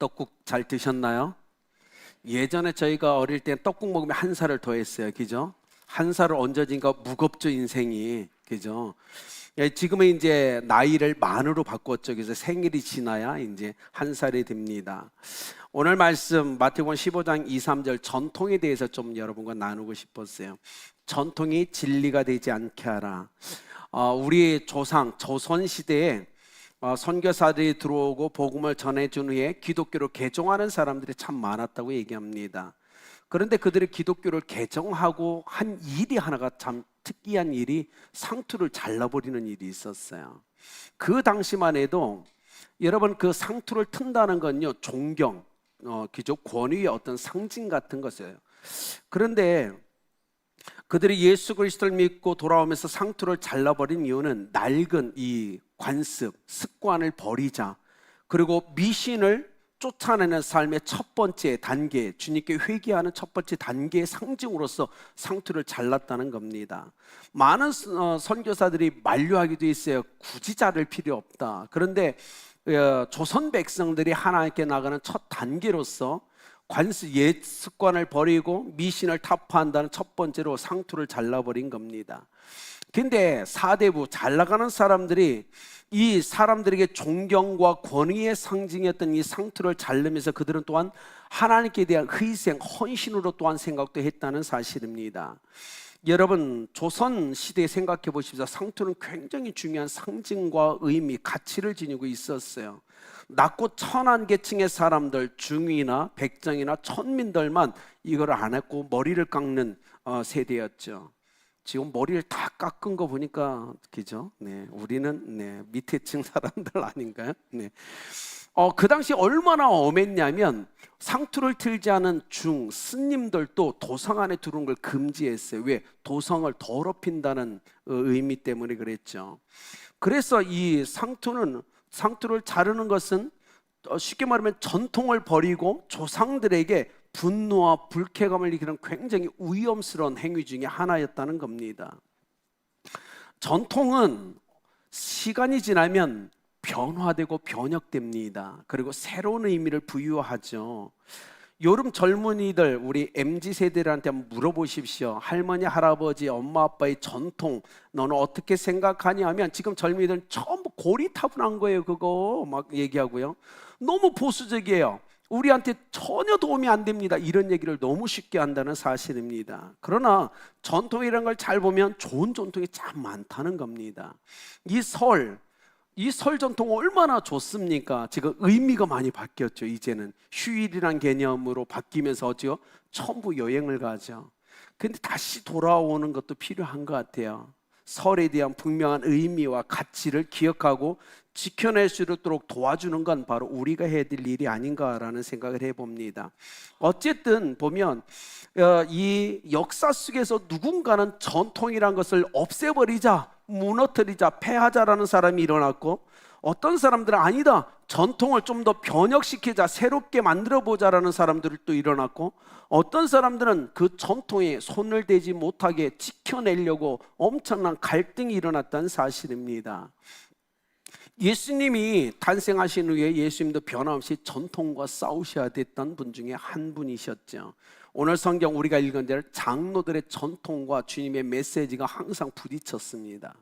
떡국 잘 드셨나요? 예전에 저희가 어릴 때 떡국 먹으면 한 살을 더했어요. 그죠? 한 살을 얹어지니까 무겁죠, 인생이. 그죠? 예, 지금은 이제 나이를 만으로 바꿨죠. 그래서 생일이 지나야 이제 한 살이 됩니다. 오늘 말씀 마태복음 15장 2, 3절 전통에 대해서 좀 여러분과 나누고 싶었어요. 전통이 진리가 되지 않게 하라. 우리 조상 조선시대에 선교사들이 들어오고 복음을 전해준 후에 기독교를 개종하는 사람들이 참 많았다고 얘기합니다. 그런데 그들이 기독교를 개종하고 한 일이 하나가 참 특이한 일이 상투를 잘라버리는 일이 있었어요. 그 당시만 해도 여러분 그 상투를 튼다는 건요 존경, 귀족 권위의 어떤 상징 같은 것이에요. 그런데 그들이 예수 그리스도를 믿고 돌아오면서 상투를 잘라버린 이유는 낡은 이 관습, 습관을 버리자, 그리고 미신을 쫓아내는 삶의 첫 번째 단계, 주님께 회개하는 첫 번째 단계의 상징으로서 상투를 잘랐다는 겁니다. 많은 선교사들이 만류하기도 했어요. 굳이 자를 필요 없다. 그런데 조선 백성들이 하나님께 나가는 첫 단계로서 옛 습관을 버리고 미신을 타파한다는 첫 번째로 상투를 잘라버린 겁니다. 근데 사대부 잘 나가는 사람들이 이 사람들에게 존경과 권위의 상징이었던 이 상투를 자르면서 그들은 또한 하나님께 대한 희생, 헌신으로 또한 생각도 했다는 사실입니다. 여러분 조선 시대에 생각해 보십시오. 상투는 굉장히 중요한 상징과 의미, 가치를 지니고 있었어요. 낮고 천한 계층의 사람들, 중위나 백정이나 천민들만 이걸 안 했고 머리를 깎는 세대였죠. 지금 머리를 다 깎은 거 보니까 그죠? 네, 우리는 밑에 층 사람들 아닌가요? 네. 그 당시 얼마나 엄했냐면 상투를 틀지 않은 스님들도 도성 안에 들어오는 걸 금지했어요. 왜? 도성을 더럽힌다는 의미 때문에 그랬죠. 그래서 이 상투를 자르는 것은 쉽게 말하면 전통을 버리고 조상들에게 분노와 불쾌감을 일으키는 굉장히 위험스러운 행위 중에 하나였다는 겁니다. 전통은 시간이 지나면 변화되고 변혁됩니다. 그리고 새로운 의미를 부여하죠. 요즘 젊은이들, 우리 MZ세대들한테 한번 물어보십시오. 할머니, 할아버지, 엄마, 아빠의 전통 너는 어떻게 생각하냐 하면 지금 젊은이들은 전부 고리타분한 거예요. 그거 막 얘기하고요. 너무 보수적이에요. 우리한테 전혀 도움이 안 됩니다. 이런 얘기를 너무 쉽게 한다는 사실입니다. 그러나 전통이라는 걸 잘 보면 좋은 전통이 참 많다는 겁니다. 이 설 전통 얼마나 좋습니까? 지금 의미가 많이 바뀌었죠. 이제는 휴일이란 개념으로 바뀌면서 어찌요? 전부 여행을 가죠. 근데 다시 돌아오는 것도 필요한 것 같아요. 설에 대한 분명한 의미와 가치를 기억하고 지켜낼 수 있도록 도와주는 건 바로 우리가 해야 될 일이 아닌가라는 생각을 해봅니다. 어쨌든 보면 이 역사 속에서 누군가는 전통이란 것을 없애버리자, 무너뜨리자, 폐하자라는 사람이 일어났고, 어떤 사람들은 아니다, 전통을 좀 더 변혁시키자, 새롭게 만들어보자라는 사람들이 또 일어났고, 어떤 사람들은 그 전통에 손을 대지 못하게 지켜내려고 엄청난 갈등이 일어났다는 사실입니다. 예수님이 탄생하신 후에 예수님도 변함없이 전통과 싸우셔야 됐던 분 중에 한 분이셨죠. 오늘 성경 우리가 읽은 대로 장로들의 전통과 주님의 메시지가 항상 부딪혔습니다.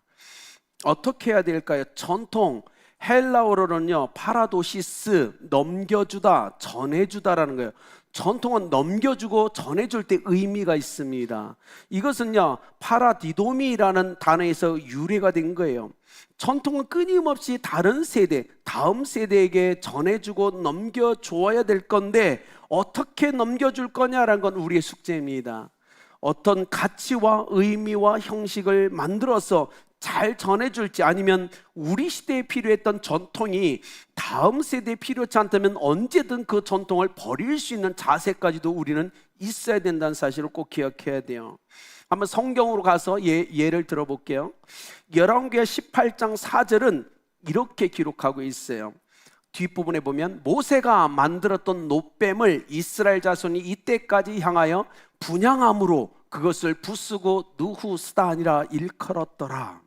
어떻게 해야 될까요? 전통, 헬라어로는요 파라도시스, 넘겨주다, 전해주다라는 거예요. 전통은 넘겨주고 전해줄 때 의미가 있습니다. 이것은요 파라디도미라는 단어에서 유래가 된 거예요. 전통은 끊임없이 다른 세대, 다음 세대에게 전해주고 넘겨주어야 될 건데 어떻게 넘겨줄 거냐라는 건 우리의 숙제입니다. 어떤 가치와 의미와 형식을 만들어서 잘 전해줄지, 아니면 우리 시대에 필요했던 전통이 다음 세대에 필요치 않다면 언제든 그 전통을 버릴 수 있는 자세까지도 우리는 있어야 된다는 사실을 꼭 기억해야 돼요. 한번 성경으로 가서 예를 들어볼게요. 열왕기하 18장 4절은 이렇게 기록하고 있어요. 뒷부분에 보면 모세가 만들었던 놋뱀을 이스라엘 자손이 이때까지 향하여 분향함으로 그것을 부수고 누후스다 아니라 일컬었더라.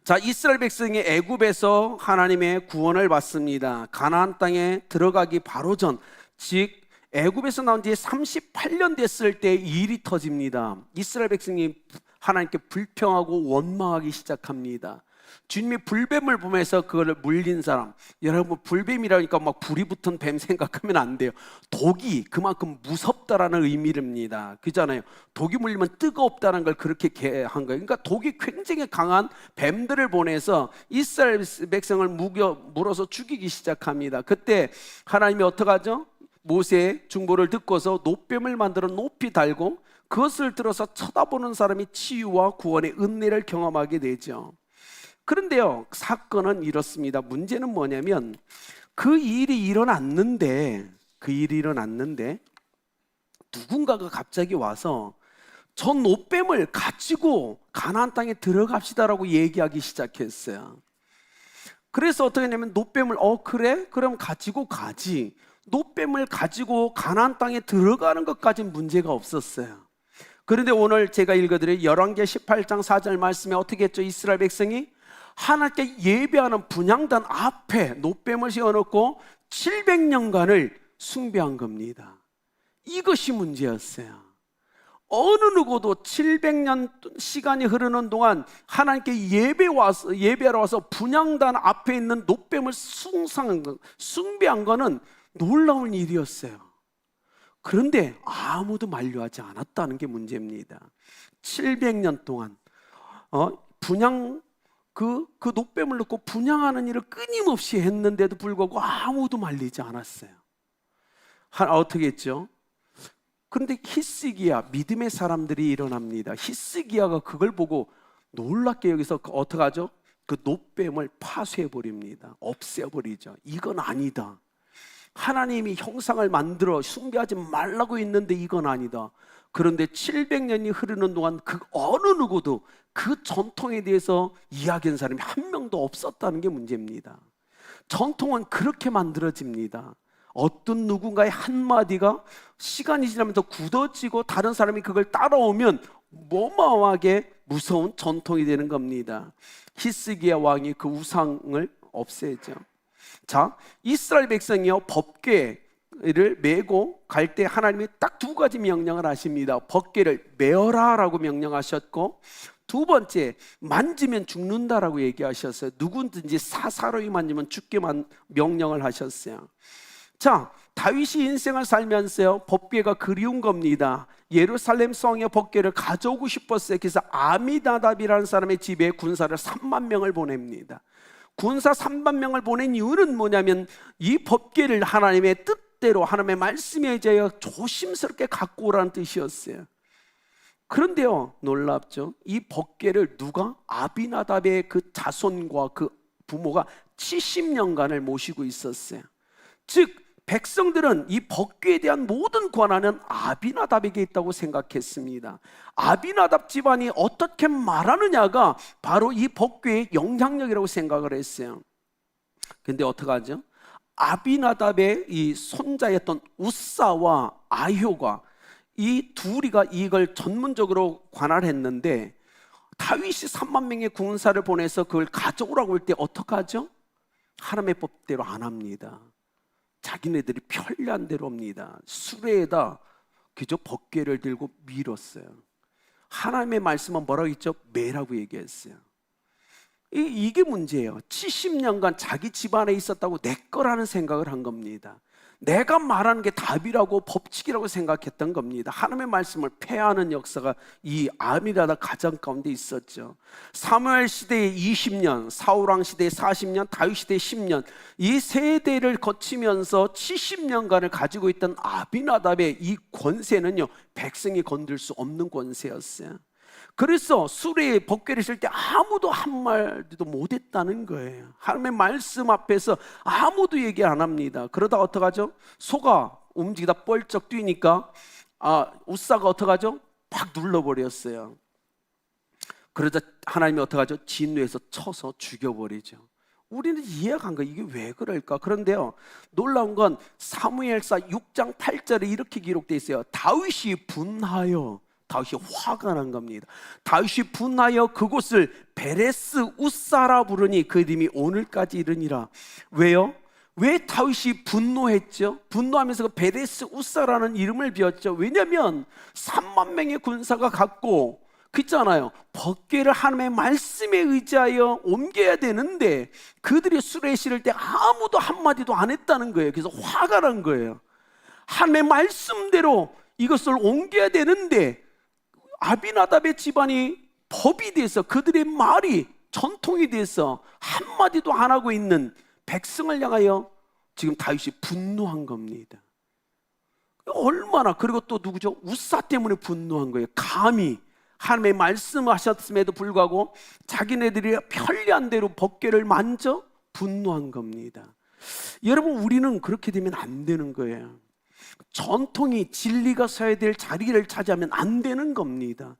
자, 이스라엘 백성이 애굽에서 하나님의 구원을 받습니다. 가나안 땅에 들어가기 바로 전, 즉 애굽에서 나온 지 38년 됐을 때 일이 터집니다. 이스라엘 백성이 하나님께 불평하고 원망하기 시작합니다. 주님이 불뱀을 보면서 그걸 물린 사람, 여러분 불뱀이라니까 막 불이 붙은 뱀 생각하면 안 돼요. 독이 그만큼 무섭다라는 의미입니다. 그잖아요. 독이 물리면 뜨겁다는 걸 그렇게 한 거예요. 그러니까 독이 굉장히 강한 뱀들을 보내서 이스라엘 백성을 물어서 죽이기 시작합니다. 그때 하나님이 어떡하죠? 모세의 중보를 듣고서 노뱀을 만들어 높이 달고 그것을 들어서 쳐다보는 사람이 치유와 구원의 은혜를 경험하게 되죠. 그런데요, 사건은 이렇습니다. 문제는 뭐냐면 그 일이 일어났는데 누군가가 갑자기 와서 저 노뱀을 가지고 가나안 땅에 들어갑시다라고 얘기하기 시작했어요. 그래서 어떻게 했냐면 노뱀을 그래? 그럼 가지고 가지. 노뱀을 가지고 가나안 땅에 들어가는 것까지는 문제가 없었어요. 그런데 오늘 제가 읽어드릴 열왕기 18장 4절 말씀에 어떻게 했죠? 이스라엘 백성이 하나님께 예배하는 분향단 앞에 노뱀을 세워놓고 700년간을 숭배한 겁니다. 이것이 문제였어요. 어느 누구도 700년 시간이 흐르는 동안 하나님께 예배하러 와서 분향단 앞에 있는 노뱀을 숭배한 거는 놀라운 일이었어요. 그런데 아무도 만류하지 않았다는 게 문제입니다. 700년 동안 분향 그 노뱀을 넣고 분향하는 일을 끊임없이 했는데도 불구하고 아무도 말리지 않았어요. 어떻게 했죠? 그런데 히스기야, 믿음의 사람들이 일어납니다. 히스기야가 그걸 보고 놀랍게 여기서 어떻게 하죠? 그 노뱀을 파쇄해버립니다. 없애버리죠. 이건 아니다. 하나님이 형상을 만들어 숭배하지 말라고 했는데 이건 아니다. 그런데 700년이 흐르는 동안 그 어느 누구도 그 전통에 대해서 이야기하는 사람이 한 명도 없었다는 게 문제입니다. 전통은 그렇게 만들어집니다. 어떤 누군가의 한마디가 시간이 지나면서 굳어지고 다른 사람이 그걸 따라오면 어마어마하게 무서운 전통이 되는 겁니다. 히스기야 왕이 그 우상을 없애죠. 자, 이스라엘 백성이요 법궤를 메고 갈 때 하나님이 딱 두 가지 명령을 하십니다. 법궤를 메어라라고 명령하셨고, 두 번째, 만지면 죽는다라고 얘기하셨어요. 누구든지 사사로이 만지면 죽게 명령을 하셨어요. 자, 다윗이 인생을 살면서요 법궤가 그리운 겁니다. 예루살렘 성의 법궤를 가져오고 싶었어요. 그래서 아미나답이라는 사람의 집에 군사를 3만 명을 보냅니다. 군사 3만 명을 보낸 이유는 뭐냐면 이 법궤를 하나님의 뜻대로 하나님의 말씀에 의하여 조심스럽게 갖고 오라는 뜻이었어요. 그런데요, 놀랍죠? 이 법궤를 누가? 아비나답의 그 자손과 그 부모가 70년간을 모시고 있었어요. 즉 백성들은 이 법궤에 대한 모든 권한은 아비나답에게 있다고 생각했습니다. 아비나답 집안이 어떻게 말하느냐가 바로 이 법궤의 영향력이라고 생각을 했어요. 근데 어떡하죠? 아비나답의 이 손자였던 우사와 아효가 이 둘이가 이걸 전문적으로 관할했는데 다윗이 3만 명의 군사를 보내서 그걸 가져오라고 할 때 어떡하죠? 하나님의 법대로 안 합니다. 자기네들이 편리한 대로 옵니다. 수레에다 그저 법궤를 들고 밀었어요. 하나님의 말씀은 뭐라고 했죠? 매라고 얘기했어요. 이게 문제예요. 70년간 자기 집안에 있었다고 내 거라는 생각을 한 겁니다. 내가 말하는 게 답이라고 법칙이라고 생각했던 겁니다. 하나님의 말씀을 폐하는 역사가 이 아미나답 가정 가운데 있었죠. 사무엘 시대에 20년, 사울왕 시대에 40년, 다윗 시대에 10년, 이 세대를 거치면서 70년간을 가지고 있던 아비나답의 이 권세는요 백성이 건들 수 없는 권세였어요. 그래서 수레에 법궤를 쓸 때 아무도 한 말도 못했다는 거예요. 하나님의 말씀 앞에서 아무도 얘기 안 합니다. 그러다 어떡하죠? 소가 움직이다 뻘쩍 뛰니까 우사가 어떡하죠? 팍 눌러버렸어요. 그러자 하나님이 어떡하죠? 진노해서 쳐서 죽여버리죠. 우리는 이해가 안 가요. 이게 왜 그럴까? 그런데요, 놀라운 건 사무엘사 6장 8절에 이렇게 기록되어 있어요. 다윗이 분하여 다윗이 화가 난 겁니다. 다윗이 분하여 그곳을 베레스 우사라 부르니 그 이름이 오늘까지 이르니라. 왜요? 왜 다윗이 분노했죠? 분노하면서 그 베레스 우사라는 이름을 지었죠. 왜냐하면 3만 명의 군사가 갖고 그 있잖아요, 법궤를 하나님의 말씀에 의지하여 옮겨야 되는데 그들이 수레에 실을 때 아무도 한마디도 안 했다는 거예요. 그래서 화가 난 거예요. 하나님의 말씀대로 이것을 옮겨야 되는데 아비나답의 집안이 법이 돼서 그들의 말이 전통이 돼서 한마디도 안 하고 있는 백성을 향하여 지금 다윗이 분노한 겁니다. 얼마나, 그리고 또 누구죠? 우사 때문에 분노한 거예요. 감히 하나님의 말씀하셨음에도 불구하고 자기네들이 편리한 대로 법궤를 만져 분노한 겁니다. 여러분, 우리는 그렇게 되면 안 되는 거예요. 전통이 진리가 서야 될 자리를 차지하면 안 되는 겁니다.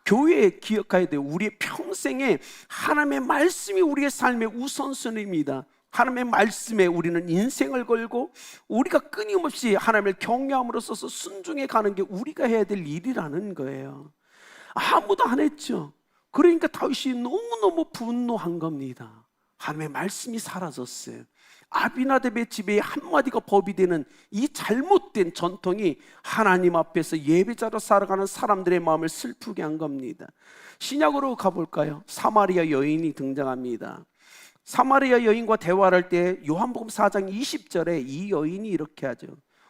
교회에 기억해야 돼요. 우리의 평생에 하나님의 말씀이 우리의 삶의 우선순위입니다. 하나님의 말씀에 우리는 인생을 걸고 우리가 끊임없이 하나님을 경외함으로써 순종해 가는 게 우리가 해야 될 일이라는 거예요. 아무도 안 했죠. 그러니까 다윗이 너무너무 분노한 겁니다. 하나님의 말씀이 사라졌어요. 아비나답의 집에 한마디가 법이 되는 이 잘못된 전통이 하나님 앞에서 예배자로 살아가는 사람들의 마음을 슬프게 한 겁니다. 신약으로 가볼까요? 사마리아 여인이 등장합니다. 사마리아 여인과 대화를 할 때 요한복음 4장 20절에 이 여인이 이렇게 하죠.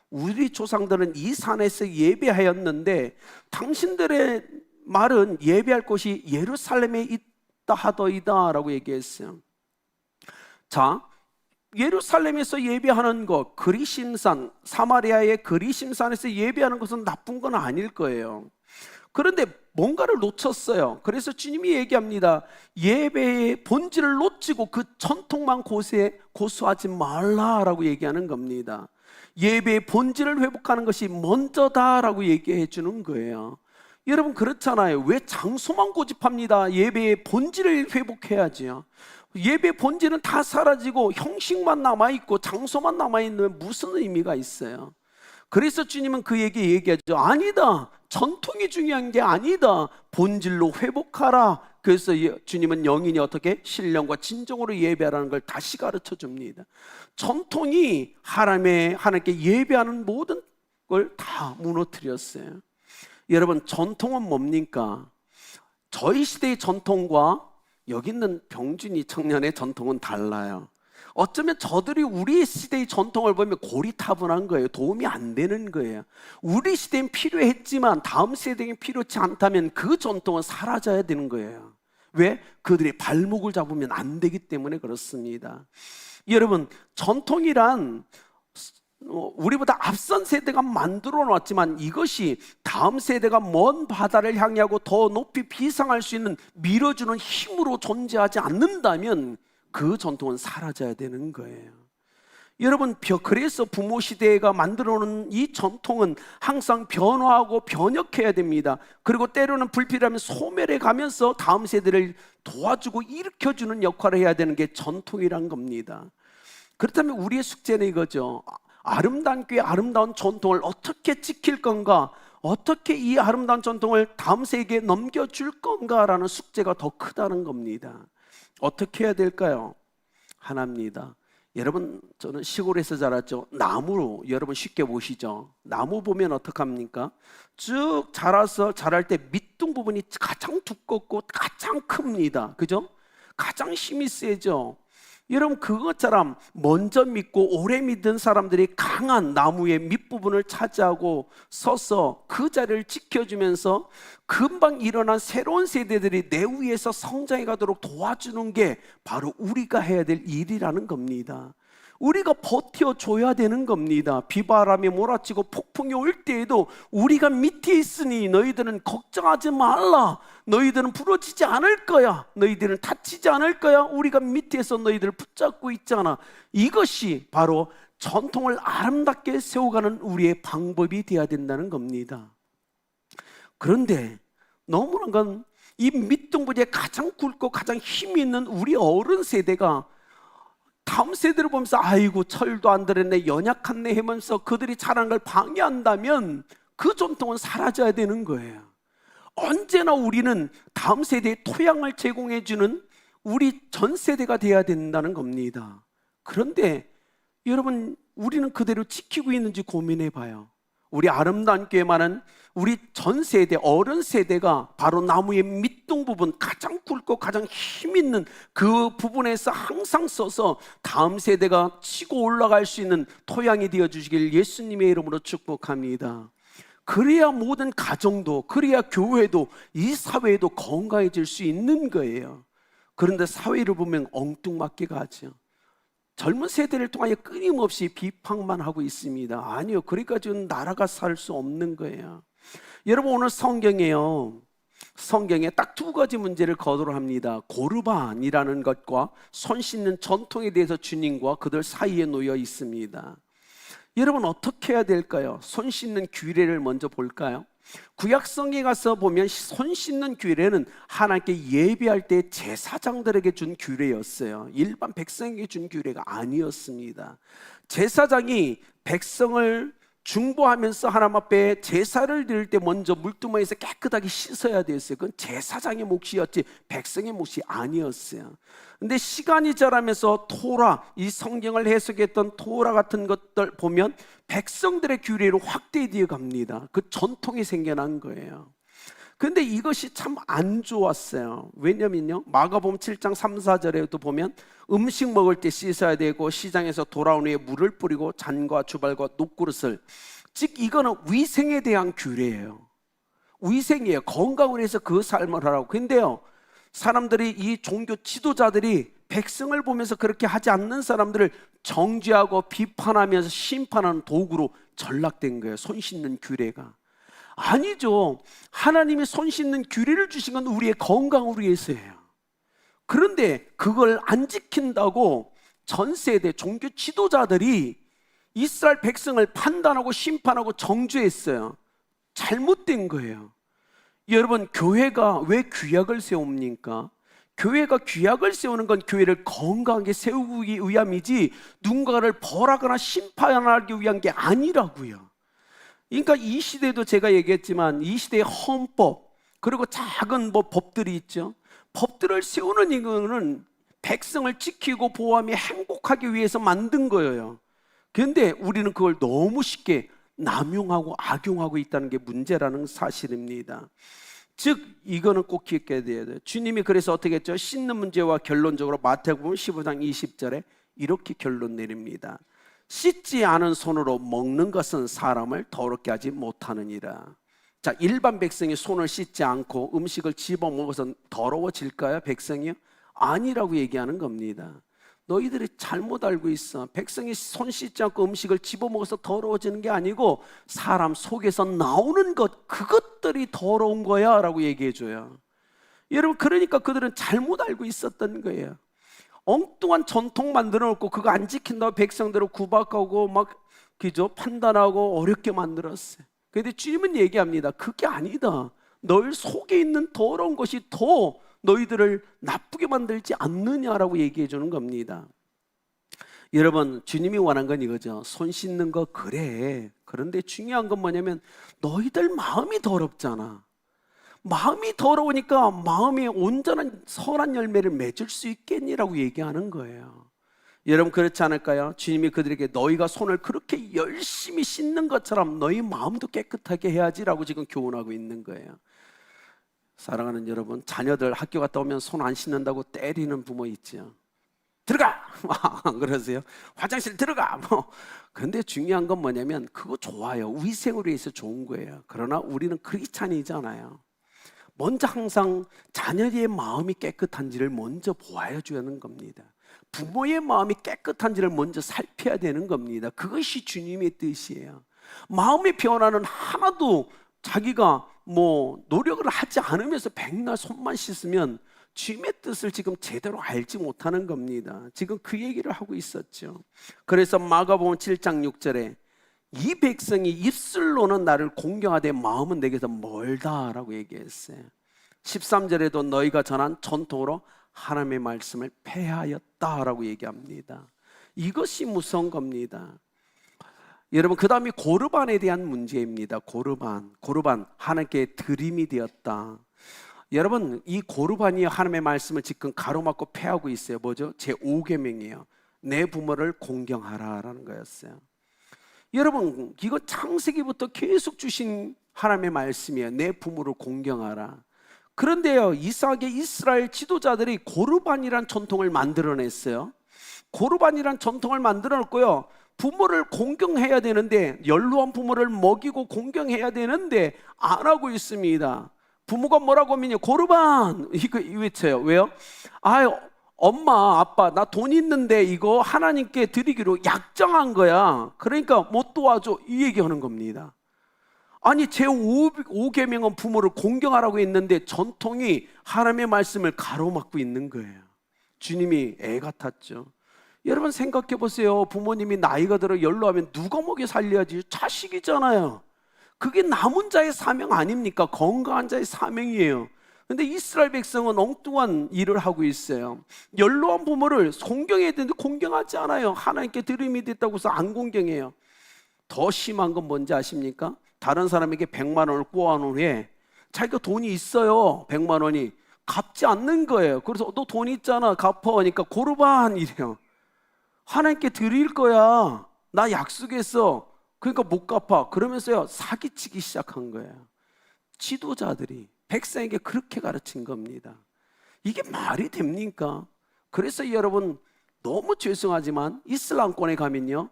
우리 조상들은 이 산에서 예배하였는데 당신들의 말은 예배할 곳이 예루살렘에 있다 하더이다 라고 얘기했어요. 자, 예루살렘에서 예배하는 것, 그리심산, 사마리아의 그리심산에서 예배하는 것은 나쁜 건 아닐 거예요. 그런데 뭔가를 놓쳤어요. 그래서 주님이 얘기합니다. 예배의 본질을 놓치고 그 전통만 고수하지 말라라고 얘기하는 겁니다. 예배의 본질을 회복하는 것이 먼저다라고 얘기해 주는 거예요. 여러분, 그렇잖아요. 왜 장소만 고집합니다. 예배의 본질을 회복해야지요. 예배 본질은 다 사라지고 형식만 남아있고 장소만 남아있는 무슨 의미가 있어요? 그래서 주님은 그에게 얘기하죠. 아니다, 전통이 중요한 게 아니다, 본질로 회복하라. 그래서 주님은 영인이 어떻게 신령과 진정으로 예배하라는 걸 다시 가르쳐 줍니다. 전통이 하나님께 예배하는 모든 걸 다 무너뜨렸어요. 여러분, 전통은 뭡니까? 저희 시대의 전통과 여기 있는 병준이 청년의 전통은 달라요. 어쩌면 저들이 우리 시대의 전통을 보면 고리타분한 거예요. 도움이 안 되는 거예요. 우리 시대엔 필요했지만 다음 세대엔 필요치 않다면 그 전통은 사라져야 되는 거예요. 왜? 그들의 발목을 잡으면 안 되기 때문에 그렇습니다. 여러분, 전통이란 우리보다 앞선 세대가 만들어 놨지만 이것이 다음 세대가 먼 바다를 향하고 더 높이 비상할 수 있는 밀어주는 힘으로 존재하지 않는다면 그 전통은 사라져야 되는 거예요. 여러분, 그래서 부모 시대가 만들어 놓은 이 전통은 항상 변화하고 변혁해야 됩니다. 그리고 때로는 불필요하면 소멸해 가면서 다음 세대를 도와주고 일으켜주는 역할을 해야 되는 게 전통이란 겁니다. 그렇다면 우리의 숙제는 이거죠. 아름다운 교회, 아름다운 전통을 어떻게 지킬 건가, 어떻게 이 아름다운 전통을 다음 세대에 넘겨줄 건가라는 숙제가 더 크다는 겁니다. 어떻게 해야 될까요? 하나입니다. 여러분, 저는 시골에서 자랐죠. 나무로, 여러분 쉽게 보시죠. 나무 보면 어떡합니까? 쭉 자랄 때 밑둥 부분이 가장 두껍고 가장 큽니다. 그죠? 가장 힘이 세죠. 여러분, 그것처럼 먼저 믿고 오래 믿은 사람들이 강한 나무의 밑부분을 차지하고 서서 그 자리를 지켜주면서 금방 일어난 새로운 세대들이 내 위에서 성장해 가도록 도와주는 게 바로 우리가 해야 될 일이라는 겁니다. 우리가 버텨줘야 되는 겁니다. 비바람이 몰아치고 폭풍이 올 때에도 우리가 밑에 있으니 너희들은 걱정하지 말라, 너희들은 부러지지 않을 거야, 너희들은 다치지 않을 거야, 우리가 밑에서 너희들을 붙잡고 있잖아. 이것이 바로 전통을 아름답게 세워가는 우리의 방법이 되어야 된다는 겁니다. 그런데 너무난 건 이 밑둥부지에 가장 굵고 가장 힘이 있는 우리 어른 세대가 다음 세대를 보면서 아이고 철도 안 들었네, 연약하네 하면서 그들이 자라는 걸 방해한다면 그 전통은 사라져야 되는 거예요. 언제나 우리는 다음 세대에 토양을 제공해주는 우리 전 세대가 돼야 된다는 겁니다. 그런데 여러분, 우리는 그대로 지키고 있는지 고민해 봐요. 우리 아름다운 교회만은 우리 전 세대, 어른 세대가 바로 나무의 밑둥 부분, 가장 굵고 가장 힘 있는 그 부분에서 항상 써서 다음 세대가 치고 올라갈 수 있는 토양이 되어 주시길 예수님의 이름으로 축복합니다. 그래야 모든 가정도, 그래야 교회도, 이 사회도 건강해질 수 있는 거예요. 그런데 사회를 보면 엉뚱맞게 가죠. 젊은 세대를 통하여 끊임없이 비판만 하고 있습니다. 아니요, 그러니까 지금 나라가 살 수 없는 거예요. 여러분, 오늘 성경에 딱 두 가지 문제를 거두려 합니다. 고르반이라는 것과 손 씻는 전통에 대해서 주님과 그들 사이에 놓여 있습니다. 여러분, 어떻게 해야 될까요? 손 씻는 규례를 먼저 볼까요? 구약성에 가서 보면 손 씻는 규례는 하나님께 예배할 때 제사장들에게 준 규례였어요. 일반 백성에게 준 규례가 아니었습니다. 제사장이 백성을 중보하면서 하나님 앞에 제사를 드릴 때 먼저 물두멍에서 깨끗하게 씻어야 됐어요. 그건 제사장의 몫이었지 백성의 몫이 아니었어요. 근데 시간이 지나면서 토라, 이 성경을 해석했던 토라 같은 것들 보면 백성들의 규례로 확대되어 갑니다. 그 전통이 생겨난 거예요. 근데 이것이 참 안 좋았어요. 왜냐면요, 마가복음 7장 3, 4절에도 보면 음식 먹을 때 씻어야 되고 시장에서 돌아온 후에 물을 뿌리고 잔과 주발과 녹그릇을, 즉 이거는 위생에 대한 규례예요. 위생이에요. 건강을 위해서 그 삶을 하라고. 근데요, 사람들이, 이 종교 지도자들이 백성을 보면서 그렇게 하지 않는 사람들을 정죄하고 비판하면서 심판하는 도구로 전락된 거예요. 손 씻는 규례가. 아니죠. 하나님이 손 씻는 규례를 주신 건 우리의 건강을 위해서예요. 그런데 그걸 안 지킨다고 전 세대 종교 지도자들이 이스라엘 백성을 판단하고 심판하고 정죄했어요. 잘못된 거예요. 여러분, 교회가 왜 규약을 세웁니까? 교회가 규약을 세우는 건 교회를 건강하게 세우기 위함이지 누군가를 벌하거나 심판하기 위한 게 아니라고요. 그러니까 이 시대도 제가 얘기했지만 이 시대의 헌법, 그리고 작은 법들이 있죠. 법들을 세우는 이거는 백성을 지키고 보호하며 행복하기 위해서 만든 거예요. 그런데 우리는 그걸 너무 쉽게 남용하고 악용하고 있다는 게 문제라는 사실입니다. 즉 이거는 꼭 기억해야 돼요. 주님이 그래서 어떻게 했죠? 씻는 문제와 결론적으로 마태복음 15장 20절에 이렇게 결론 내립니다. 씻지 않은 손으로 먹는 것은 사람을 더럽게 하지 못하느니라. 자, 일반 백성이 손을 씻지 않고 음식을 집어 먹어서 더러워질까요? 백성이요? 아니라고 얘기하는 겁니다. 너희들이 잘못 알고 있어. 백성이 손 씻지 않고 음식을 집어 먹어서 더러워지는 게 아니고 사람 속에서 나오는 것, 그것들이 더러운 거야 라고 얘기해 줘요. 여러분, 그러니까 그들은 잘못 알고 있었던 거예요. 엉뚱한 전통 만들어 놓고 그거 안 지킨다고 백성들을 구박하고 막 판단하고 어렵게 만들었어요. 그런데 주님은 얘기합니다. 그게 아니다. 너희 속에 있는 더러운 것이 더 너희들을 나쁘게 만들지 않느냐라고 얘기해 주는 겁니다. 여러분, 주님이 원한 건 이거죠. 손 씻는 거 그래. 그런데 중요한 건 뭐냐면 너희들 마음이 더럽잖아. 마음이 더러우니까 마음이 온전한 선한 열매를 맺을 수 있겠니라고 얘기하는 거예요. 여러분, 그렇지 않을까요? 주님이 그들에게 너희가 손을 그렇게 열심히 씻는 것처럼 너희 마음도 깨끗하게 해야지라고 지금 교훈하고 있는 거예요. 사랑하는 여러분, 자녀들 학교 갔다 오면 손 안 씻는다고 때리는 부모 있죠. 들어가! 안 그러세요? 화장실 들어가! 그런데 중요한 건 뭐냐면 그거 좋아요. 위생을 위해서 좋은 거예요. 그러나 우리는 크리스찬이잖아요. 먼저 항상 자녀의 마음이 깨끗한지를 먼저 보아줘야 하는 겁니다. 부모의 마음이 깨끗한지를 먼저 살펴야 되는 겁니다. 그것이 주님의 뜻이에요. 마음의 변화는 하나도 자기가 노력을 하지 않으면서 백날 손만 씻으면 주님의 뜻을 지금 제대로 알지 못하는 겁니다. 지금 그 얘기를 하고 있었죠. 그래서 마가복음 7장 6절에 이 백성이 입술로는 나를 공경하되 마음은 내게서 멀다라고 얘기했어요. 13절에도 너희가 전한 전통으로 하나님의 말씀을 폐하였다라고 얘기합니다. 이것이 무서운 겁니다. 여러분, 그 다음에 고르반에 대한 문제입니다. 고르반 하나님께 드림이 되었다. 여러분, 이 고르반이 하나님의 말씀을 지금 가로막고 패하고 있어요. 뭐죠? 제5계명이에요. 내 부모를 공경하라라는 거였어요. 여러분, 이거 창세기부터 계속 주신 하나님의 말씀이에요. 내 부모를 공경하라. 그런데요, 이상하게 이스라엘 지도자들이 고르반이란 전통을 만들어냈어요. 고르반이란 전통을 만들어놨고요, 부모를 공경해야 되는데, 연로한 부모를 먹이고 공경해야 되는데 안 하고 있습니다. 부모가 뭐라고 하면요, 고르반 이거 외쳐요. 왜요? 엄마 아빠 나 돈 있는데 이거 하나님께 드리기로 약정한 거야, 그러니까 못 도와줘, 이 얘기하는 겁니다. 아니, 제5계명은 부모를 공경하라고 했는데 전통이 하나님의 말씀을 가로막고 있는 거예요. 주님이 애 같았죠. 여러분, 생각해 보세요. 부모님이 나이가 들어 연로하면 누가 먹여 살려야지? 자식이잖아요. 그게 남은 자의 사명 아닙니까? 건강한 자의 사명이에요. 근데 이스라엘 백성은 엉뚱한 일을 하고 있어요. 연로한 부모를 공경해야 되는데 공경하지 않아요. 하나님께 드림이 됐다고 해서 안 공경해요. 더 심한 건 뭔지 아십니까? 다른 사람에게 100만 원을 꼬아놓은 후에 자기가 돈이 있어요. 100만 원이 갚지 않는 거예요. 그래서 너 돈 있잖아, 갚아 하니까 고르반 이래요. 하나님께 드릴 거야, 나 약속했어, 그러니까 못 갚아. 그러면서요, 사기치기 시작한 거예요. 지도자들이 백성에게 그렇게 가르친 겁니다. 이게 말이 됩니까? 그래서 여러분, 너무 죄송하지만 이슬람권에 가면요,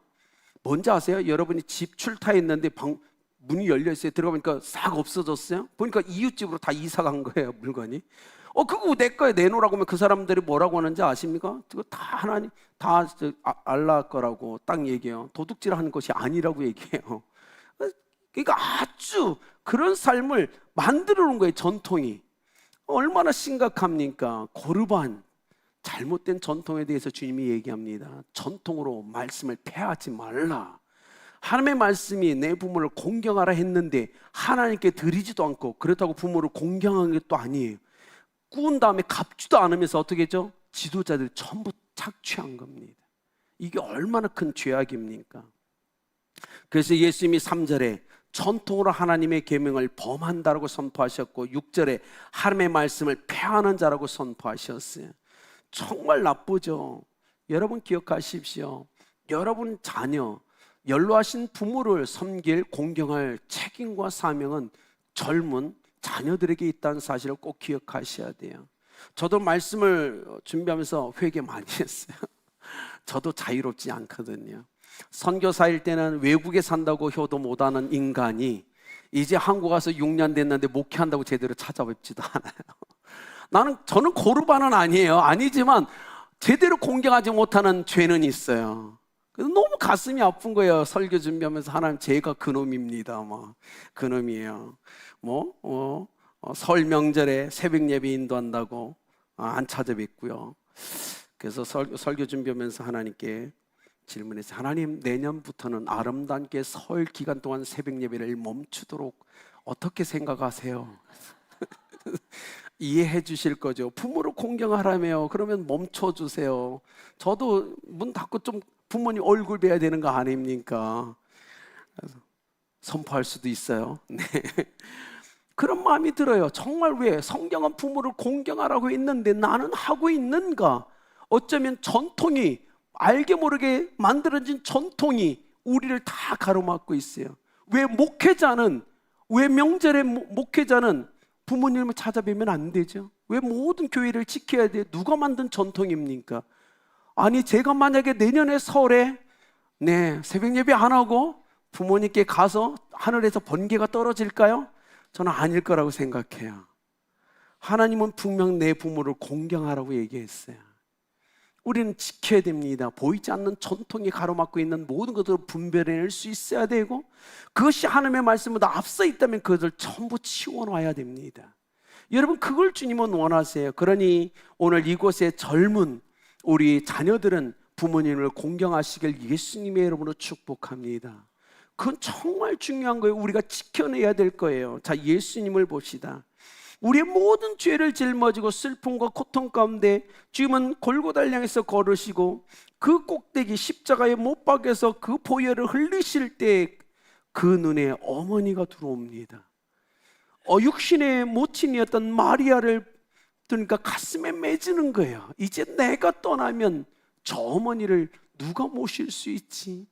뭔지 아세요? 여러분이 집 출타했는데 문이 열려있어요. 들어가보니까 싹 없어졌어요. 보니까 이웃집으로 다 이사 간 거예요, 물건이. 그거 내 거에 내놓으라고 하면 그 사람들이 뭐라고 하는지 아십니까? 그거 다 하나님, 다 알라 거라고 딱 얘기해요. 도둑질하는 것이 아니라고 얘기해요. 그러니까 아주 그런 삶을 만들어 놓은 거예요, 전통이. 얼마나 심각합니까? 고르반, 잘못된 전통에 대해서 주님이 얘기합니다. 전통으로 말씀을 폐하지 말라. 하나님의 말씀이 내 부모를 공경하라 했는데 하나님께 드리지도 않고, 그렇다고 부모를 공경한 게 또 아니에요. 구운 다음에 갚지도 않으면서 어떻게 했죠? 지도자들이 전부 착취한 겁니다. 이게 얼마나 큰 죄악입니까? 그래서 예수님이 3절에 전통으로 하나님의 계명을 범한다라고 선포하셨고, 6절에 하나님의 말씀을 폐하는 자라고 선포하셨어요. 정말 나쁘죠. 여러분 기억하십시오. 여러분 자녀, 연로하신 부모를 섬길, 공경할 책임과 사명은 젊은 자녀들에게 있다는 사실을 꼭 기억하셔야 돼요. 저도 말씀을 준비하면서 회개 많이 했어요. 저도 자유롭지 않거든요. 선교사일 때는 외국에 산다고 효도 못하는 인간이 이제 한국 와서 6년 됐는데 목회한다고 제대로 찾아뵙지도 않아요. 저는 고르반은 아니지만 제대로 공경하지 못하는 죄는 있어요. 그래서 너무 가슴이 아픈 거예요. 설교 준비하면서 하나님, 제가 그놈입니다. 그놈이에요. 설 명절에 새벽 예배 인도한다고 안 찾아뵙고요. 그래서 설교 준비하면서 하나님께 질문했어요. 하나님, 내년부터는 아름답게 설 기간 동안 새벽 예배를 멈추도록 어떻게 생각하세요? 이해해 주실 거죠? 부모를 공경하라며요. 그러면 멈춰주세요. 저도 문 닫고 좀 부모님 얼굴 뵈야 되는 거 아닙니까? 선포할 수도 있어요. 네. 그런 마음이 들어요. 정말 왜 성경은 부모를 공경하라고 했는데 나는 하고 있는가? 어쩌면 전통이, 알게 모르게 만들어진 전통이 우리를 다 가로막고 있어요. 왜 명절에 목회자는 부모님을 찾아뵈면 안 되죠? 왜 모든 교회를 지켜야 돼요? 누가 만든 전통입니까? 아니, 제가 만약에 내년에 설에 새벽 예배 안 하고 부모님께 가서 하늘에서 번개가 떨어질까요? 저는 아닐 거라고 생각해요. 하나님은 분명 내 부모를 공경하라고 얘기했어요. 우리는 지켜야 됩니다. 보이지 않는 전통이 가로막고 있는 모든 것들을 분별해낼 수 있어야 되고, 그것이 하나님의 말씀보다 앞서 있다면 그것을 전부 치워놔야 됩니다. 여러분, 그걸 주님은 원하세요. 그러니 오늘 이곳에 젊은 우리 자녀들은 부모님을 공경하시길 예수님의 이름으로 축복합니다. 그건 정말 중요한 거예요. 우리가 지켜내야 될 거예요. 자, 예수님을 봅시다. 우리의 모든 죄를 짊어지고 슬픔과 고통 가운데 주님은 골고다를 향해서 걸으시고 그 꼭대기 십자가에 못 박여서 그 보혈을 흘리실 때 그 눈에 어머니가 들어옵니다. 육신의 모친이었던 마리아를 그러니까 가슴에 맺는 거예요. 이제 내가 떠나면 저 어머니를 누가 모실 수 있지?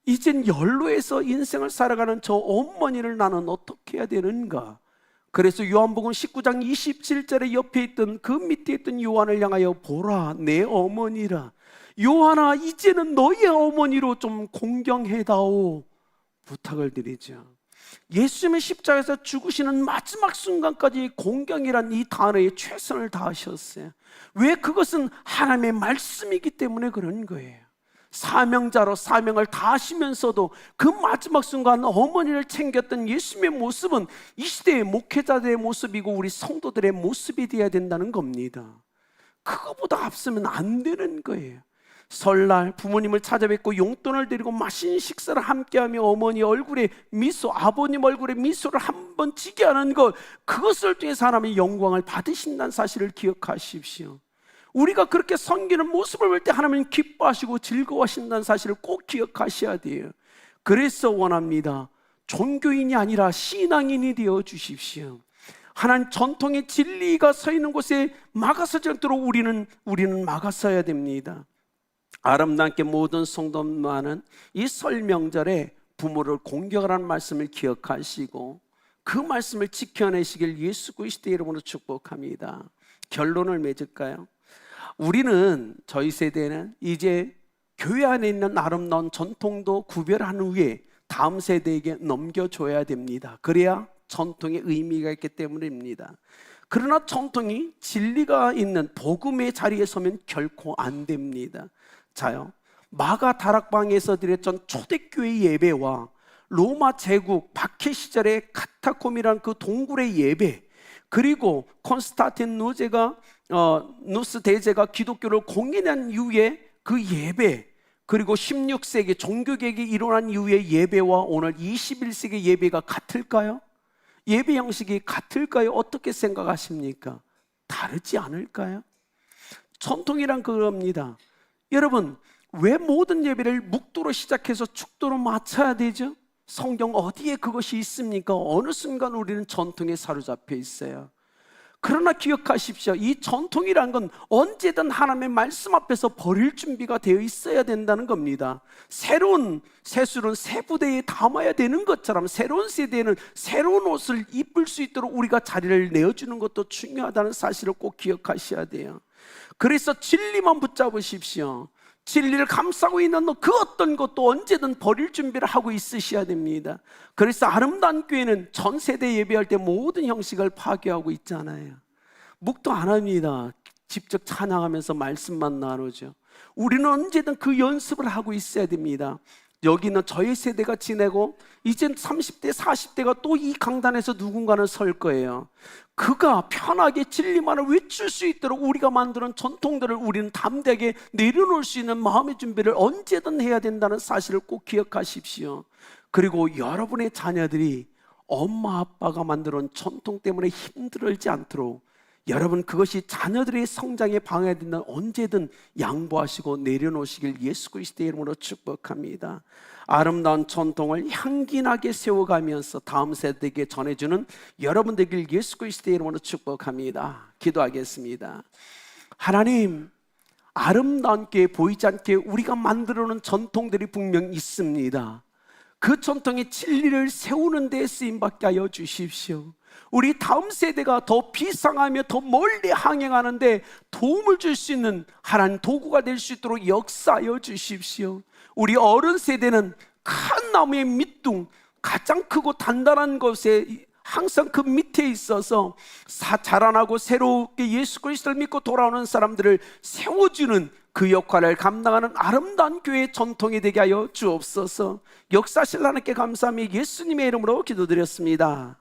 이젠 연로해서 인생을 살아가는 저 어머니를 나는 어떻게 해야 되는가? 그래서 요한복음 19장 27절에 옆에 있던 그 밑에 있던 요한을 향하여 보라 내 어머니라. 요한아 이제는 너의 어머니로 좀 공경해다오 부탁을 드리죠. 예수님의 십자가에서 죽으시는 마지막 순간까지 공경이란 이 단어에 최선을 다하셨어요. 왜? 그것은 하나님의 말씀이기 때문에 그런 거예요. 사명자로 사명을 다하시면서도 그 마지막 순간 어머니를 챙겼던 예수님의 모습은 이 시대의 목회자들의 모습이고 우리 성도들의 모습이 되어야 된다는 겁니다. 그거보다 앞서면 안 되는 거예요. 설날 부모님을 찾아뵙고 용돈을 드리고 맛있는 식사를 함께하며 어머니 얼굴에 미소, 아버님 얼굴에 미소를 한번 지게 하는 것, 그것을 통해서 하나님의 영광을 받으신다는 사실을 기억하십시오. 우리가 그렇게 섬기는 모습을 볼 때 하나님은 기뻐하시고 즐거워하신다는 사실을 꼭 기억하셔야 돼요. 그래서 원합니다. 종교인이 아니라 신앙인이 되어 주십시오. 하나님 전통의 진리가 서 있는 곳에 막아서지 않도록 우리는 막아서야 됩니다. 아름답게 모든 성도만은 이 설 명절에 부모를 공경하라는 말씀을 기억하시고 그 말씀을 지켜내시길 예수 그리스도의 이름으로 축복합니다. 결론을 맺을까요? 우리는 저희 세대는 이제 교회 안에 있는 아름다운 전통도 구별한 후에 다음 세대에게 넘겨줘야 됩니다. 그래야 전통의 의미가 있기 때문입니다. 그러나 전통이 진리가 있는 복음의 자리에 서면 결코 안 됩니다. 자요, 마가 다락방에서 드렸던 초대교회 예배와 로마 제국 박해 시절의 카타콤이란 그 동굴의 예배, 그리고 콘스탄틴 누스 대제가 기독교를 공인한 이후에 그 예배, 그리고 16세기 종교개혁이 일어난 이후의 예배와 오늘 21세기 예배가 같을까요? 예배 형식이 같을까요? 어떻게 생각하십니까? 다르지 않을까요? 전통이란 그겁니다. 여러분, 왜 모든 예배를 묵도로 시작해서 축도로 마쳐야 되죠? 성경 어디에 그것이 있습니까? 어느 순간 우리는 전통에 사로잡혀 있어요. 그러나 기억하십시오. 이 전통이란 건 언제든 하나님의 말씀 앞에서 버릴 준비가 되어 있어야 된다는 겁니다. 새로운 세술은 새 부대에 담아야 되는 것처럼 새로운 세대에는 새로운 옷을 입을 수 있도록 우리가 자리를 내어주는 것도 중요하다는 사실을 꼭 기억하셔야 돼요. 그래서 진리만 붙잡으십시오. 진리를 감싸고 있는 그 어떤 것도 언제든 버릴 준비를 하고 있으셔야 됩니다. 그래서 아름다운 교회는 전 세대 예배할 때 모든 형식을 파괴하고 있잖아요. 묵도 안 합니다. 직접 찬양하면서 말씀만 나누죠. 우리는 언제든 그 연습을 하고 있어야 됩니다. 여기는 저희 세대가 지내고 이젠 30대, 40대가 또 이 강단에서 누군가는 설 거예요. 그가 편하게 진리만을 외칠 수 있도록 우리가 만드는 전통들을 우리는 담대하게 내려놓을 수 있는 마음의 준비를 언제든 해야 된다는 사실을 꼭 기억하십시오. 그리고 여러분의 자녀들이 엄마 아빠가 만들어놓은 전통 때문에 힘들지 않도록 여러분 그것이 자녀들의 성장에 방해된다면 언제든 양보하시고 내려놓으시길 예수 그리스도의 이름으로 축복합니다. 아름다운 전통을 향기나게 세워가면서 다음 세대에게 전해주는 여러분 되길 예수 그리스도의 이름으로 축복합니다. 기도하겠습니다. 하나님, 아름다운 게 보이지 않게 우리가 만들어놓은 전통들이 분명 있습니다. 그 전통의 진리를 세우는 데 쓰임받게 하여 주십시오. 우리 다음 세대가 더 비상하며 더 멀리 항행하는데 도움을 줄 수 있는 하나님 도구가 될 수 있도록 역사하여 주십시오. 우리 어른 세대는 큰 나무의 밑둥, 가장 크고 단단한 것에 항상 그 밑에 있어서 자라나고 새롭게 예수 그리스도를 믿고 돌아오는 사람들을 세워주는 그 역할을 감당하는 아름다운 교회의 전통이 되게 하여 주옵소서. 역사하실 하나님께 감사하며 예수님의 이름으로 기도드렸습니다.